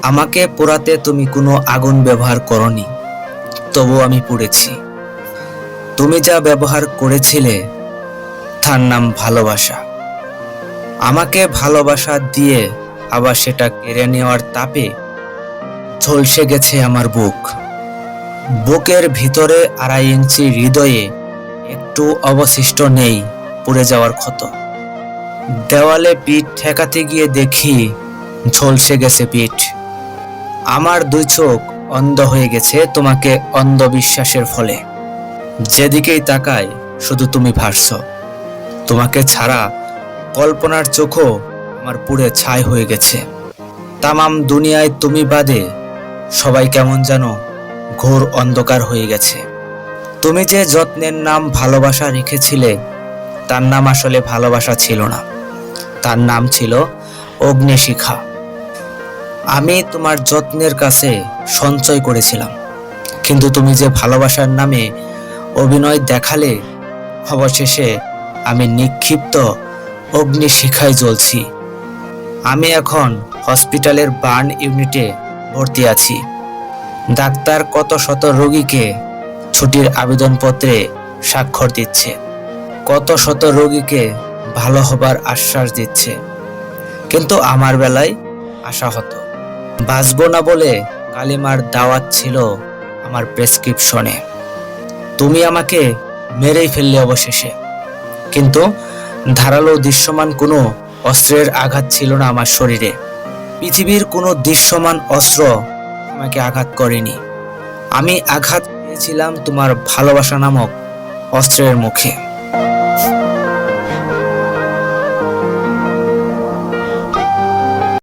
আমাকে পোড়াতে তুমি কোনো আগুন ব্যবহার করনি, তবু আমি পুড়েছি। তুমি যা ব্যবহার করেছিলে তার নাম ভালোবাসা। আমাকে ভালোবাসা দিয়ে আবার সেটা কেড়ে নেওয়ার তাপে ঝলসে গেছে আমার বুক। বুকের ভিতরে 2.5 ইঞ্চি হৃদয়ে একটু অবশিষ্ট নেই পুড়ে যাওয়ার ক্ষত। দেওয়ালে পিঠ ঠেকাতে গিয়ে দেখি ঝলসে গেছে পিঠ। আমার 2 চোখ অন্ধ হয়ে গেছে তোমাকে অন্ধবিশ্বাসের ফলে। যেদিকেই তাকাই শুধু তুমি ভাসছো। তোমাকে ছাড়া কল্পনার চোখও আমার পুড়ে ছাই হয়ে গেছে। তামাম দুনিয়ায় তুমি বাদে সবাই কেমন যেন ঘোর অন্ধকার হয়ে গেছে। তুমি যে যত্নের নাম ভালোবাসা রেখেছিলে তার নাম আসলে ভালোবাসা ছিল না, তার নাম ছিল অগ্নিশিখা। আমি তোমার যত্নের কাছে সঞ্চয় করেছিলাম, কিন্তু তুমি যে ভালোবাসার নামে অভিনয় দেখালে, অবশেষে আমি নিক্ষিপ্ত অগ্নিশিখায় জ্বলছি। আমি এখন হসপিটালের বার্ন ইউনিটে ভর্তি আছি। ডাক্তার কত শত রোগীকে ছুটির আবেদনপত্রে স্বাক্ষর দিচ্ছে, কত শত রোগীকে ভালো হবার আশ্বাস দিচ্ছে, কিন্তু আমার বেলায় আশাহত। বাঁচব না বলে কালিমার দাওয়াত ছিল আমার প্রেসক্রিপশনে। তুমি আমাকে মেরেই ফেললে অবশেষে, কিন্তু ধারালো দৃশ্যমান কোনো অস্ত্রের আঘাত ছিল না আমার শরীরে। পৃথিবীর কোনো দৃশ্যমান অস্ত্র আমাকে আঘাত করেনি। আমি আঘাত পেয়েছিলাম তোমার ভালোবাসা নামক অস্ত্রের মুখে।